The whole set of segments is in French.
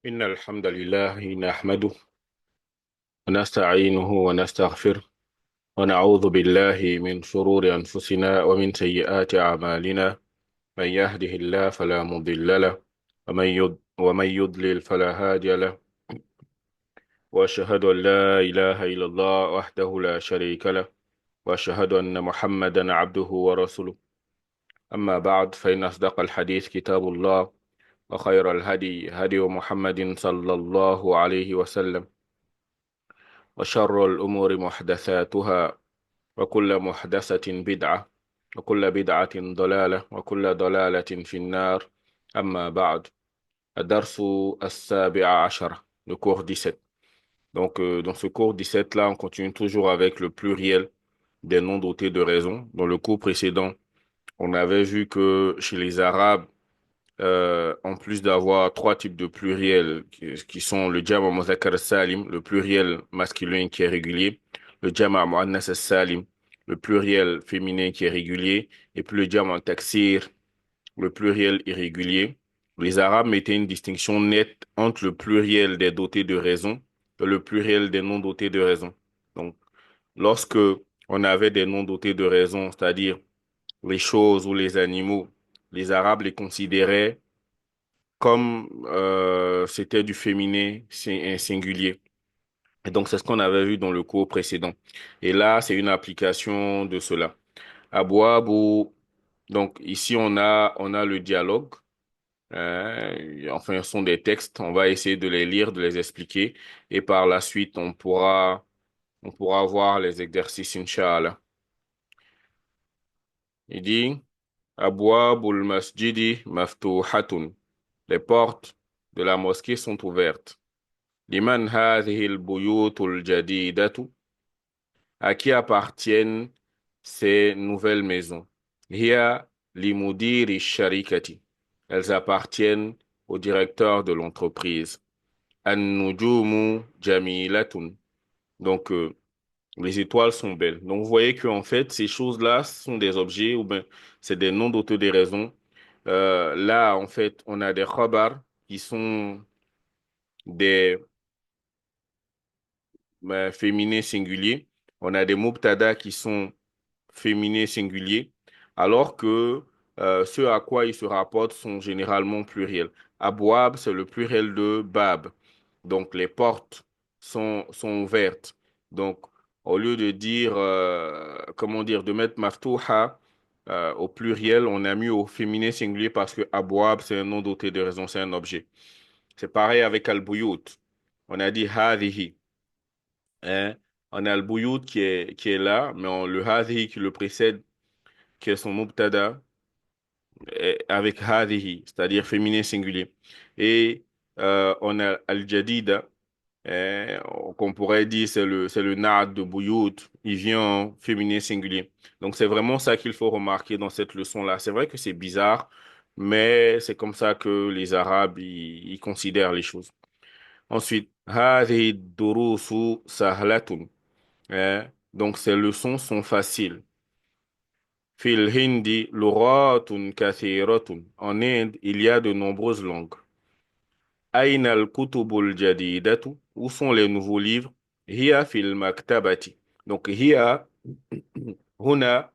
إن الحمد لله نحمده ونستعينه ونستغفره ونعوذ بالله من شرور أنفسنا ومن سيئات أعمالنا. من يهده الله فلا مضل له ومن يضلل فلا هادي له. وأشهد أن لا إله إلا الله وحده لا شريك له، وأشهد أن محمدا عبده ورسوله. أما بعد، فإن أصدق الحديث كتاب الله، وخير الهدي هدي محمد صلى الله عليه وسلم، وشر الأمور محدثاتها، وكل محدثة بدعة، وكل بدعة ضلالة، وكل ضلالة في النار. أما بعد. الدرس السابع عشر، le cours 17. Donc, dans ce cours 17-là, on continue toujours avec le pluriel des noms dotés de raison. Dans le cours précédent, on avait vu que chez les Arabes, en plus d'avoir trois types de pluriels qui sont le jama' muzakkar salim, le pluriel masculin qui est régulier, le jama' muannas salim, le pluriel féminin qui est régulier, et puis le jama' taksir, le pluriel irrégulier. Les Arabes mettaient une distinction nette entre le pluriel des dotés de raison et le pluriel des non dotés de raison. Donc, lorsque on avait des non dotés de raison, c'est-à-dire les choses ou les animaux, les Arabes les considéraient comme c'était du féminin un singulier. Et donc, c'est ce qu'on avait vu dans le cours précédent. Et là, c'est une application de cela. Abouabou, donc ici, on a le dialogue. Enfin, ce sont des textes. On va essayer de les lire, de les expliquer. Et par la suite, on pourra voir les exercices, Inch'Allah. Il dit, Abouabul masjidi maftuhatun. Les portes de la mosquée sont ouvertes. لمن هذه البيوت الجديدة? À qui appartiennent ces nouvelles maisons? هي لمدير الشركة. Elles appartiennent au directeur de l'entreprise. النجوم جميلة. Donc, les étoiles sont belles. Donc, vous voyez qu'en fait, ces choses-là sont des objets ou bien c'est des noms d'auteurs des raisons. Là, en fait, on a des khabar qui sont des féminins singuliers. On a des mubtada qui sont féminins singuliers, alors que ceux à quoi ils se rapportent sont généralement pluriels. Abouab, c'est le pluriel de bab. Donc, les portes sont ouvertes. Donc, au lieu de dire, comment dire, de mettre maftouha au pluriel, on a mis au féminin singulier parce que abouab, c'est un nom doté de raison, c'est un objet. C'est pareil avec al-buyut. On a dit hadihi. Hein. On a le bouyout qui est là, mais le hadhi qui le précède, qui est son mubtada, avec hadihi, c'est-à-dire féminin singulier. Et on a al-jadida, hein, qu'on pourrait dire c'est le na'at de bouyout, il vient en féminin singulier. Donc c'est vraiment ça qu'il faut remarquer dans cette leçon-là. C'est vrai que c'est bizarre, mais c'est comme ça que les Arabes ils considèrent les choses. Ensuite, hadihi durusu sahlatun. Donc, ces leçons sont faciles. Fil hindi lughatun kathiratun. En Inde, il y a de nombreuses langues. Aina al-kutubul jadidatu. Où sont les nouveaux livres? Hiya fil maktabati. Donc, hiya, huna,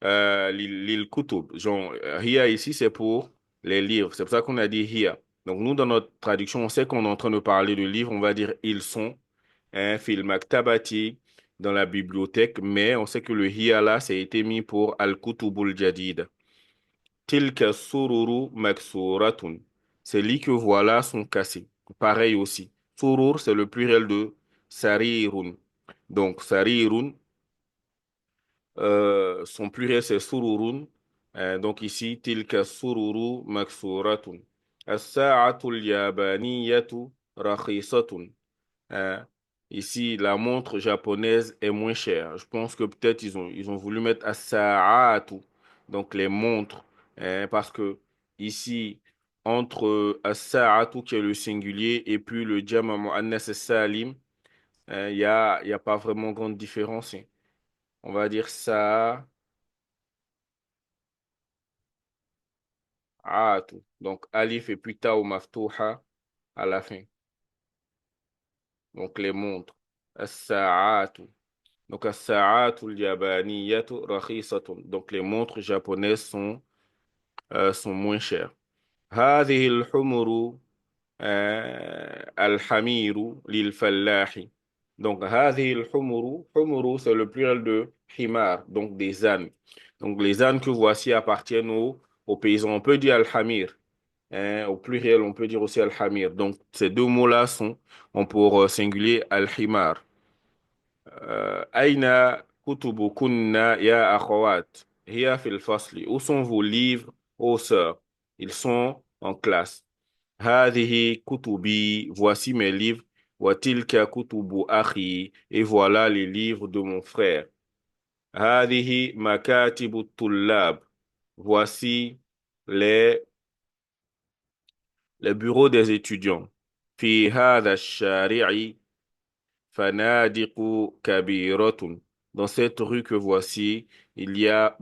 lil kutub. Genre, hiya ici, c'est pour les livres. C'est pour ça qu'on a dit hiya. Donc, nous, dans notre traduction, on sait qu'on est en train de parler de livres. On va dire ils sont. Fil maktabati, dans la bibliothèque, mais on sait que le hiya là, ça a été mis pour al-kutubul jadid. Tilka sururu maksuratun. Ces lits que voilà sont cassés. Pareil aussi. Surur, c'est le pluriel de sarirun. Donc, sarirun, son pluriel c'est sururun. Donc ici, tilka sururu maksuratun. As-sa'atul yabaniyatu rakhisatun. Hein. Ici, la montre japonaise est moins chère. Je pense que peut-être ils ont voulu mettre as-sa'atu, donc les montres, hein, parce que ici, entre as-sa'atu qui est le singulier et puis le jama' muannas salim, hein, il y a pas vraiment grande différence, hein. On va dire sa'atu. Donc alif et puis ta ou maftuha. à la fin. Donc, les montres. As-sa'atu. Donc, as-sa'atu al-yabaniyatu rakhisatun. Donc, les montres japonaises sont moins chères. هذه الحمر الحمير للفلاح. Donc, هذه الحمر, حمر, c'est le pluriel de himar, donc des ânes. Donc, les ânes que voici appartiennent aux paysans. On peut dire al-hamir. Au pluriel, on peut dire aussi al-hamir. Donc, ces deux mots-là ont pour singulier al-himar. أين كتبكن يا أخوات هي في الفصل. Où sont vos livres, ô sœurs? Ils sont en classe. هذه كتبي, voici mes livres. وتلك كتب أخي, et voilà les livres de mon frère. هذه مكاتب الطلاب, voici les, les bureaux des étudiants. في هذا الشارع Fanadiqu kabiratun. Dans cette rue que voici, il y a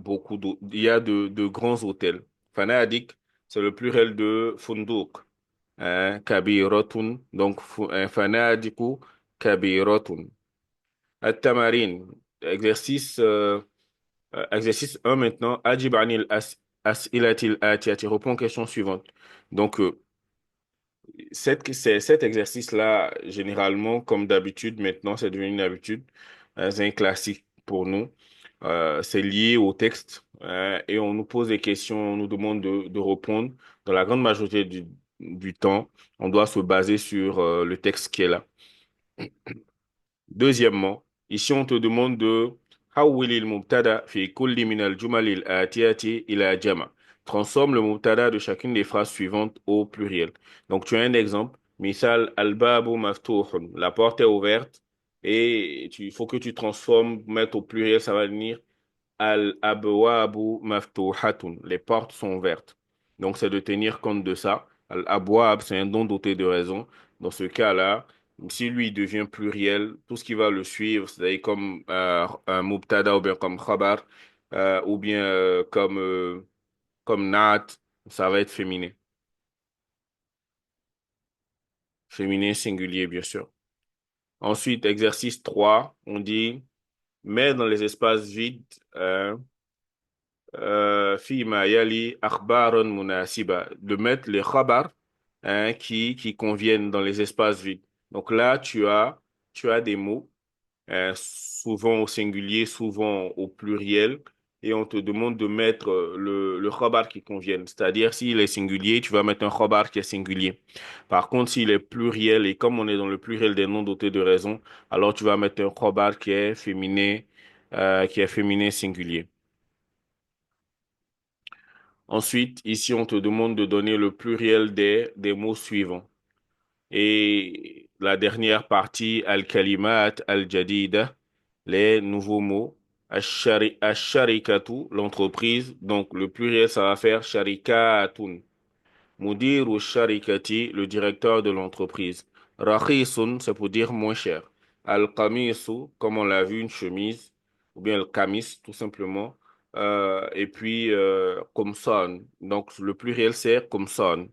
il y a de grands hôtels. Fanadik, c'est le pluriel de funduk. Kabiratun, donc fanadiqu kabiratun. At-tamarin, exercice, exercice 1 maintenant. Ajib anil as'ilatil atiyati. Réponds aux questions suivantes. Donc, cet exercice-là, généralement, comme d'habitude, maintenant, c'est devenu une habitude, c'est un classique pour nous. C'est lié au texte et on nous pose des questions, on nous demande de répondre. Dans la grande majorité du temps, on doit se baser sur le texte qui est là. Deuxièmement, ici, on te demande de حول المبتدأ في كل من الجمل الآتية إلى جمع. Transforme le mubtada de chacune des phrases suivantes au pluriel. Donc, tu as un exemple. Misal al-babu maftuhun. La porte est ouverte et il faut que tu transformes, mettre au pluriel, ça va venir al-abwabu maftuhatun. Les portes sont ouvertes. Donc, c'est de tenir compte de ça. Al-abwab, c'est un don doté de raison. Dans ce cas-là, si lui devient pluriel, tout ce qui va le suivre, c'est-à-dire comme un mubtada ou bien comme khabar, ou bien comme naat, ça va être féminin. Féminin singulier, bien sûr. Ensuite, exercice 3, on dit, mets dans les espaces vides, فيما يلي أخبار مناسبة, de mettre les khabar qui conviennent dans les espaces vides. Donc là, tu as des mots, souvent au singulier, souvent au pluriel, et on te demande de mettre le khabar qui convienne. C'est-à-dire, s'il est singulier, tu vas mettre un khabar qui est singulier. Par contre, s'il est pluriel, et comme on est dans le pluriel des noms dotés de raison, alors tu vas mettre un khabar qui est féminin singulier. Ensuite, ici, on te demande de donner le pluriel des mots suivants. Et la dernière partie, al-kalimat al-jadida, les nouveaux mots. Ash-sharikatu, l'entreprise. Donc, le pluriel, ça va faire sharikatun. Mudiru sharikati, le directeur de l'entreprise. Rakhisun, c'est pour dire moins cher. Al-qamisu, comme on l'a vu, une chemise, ou bien le kamis, tout simplement. Et puis, komsan. Donc, le pluriel, c'est komsan.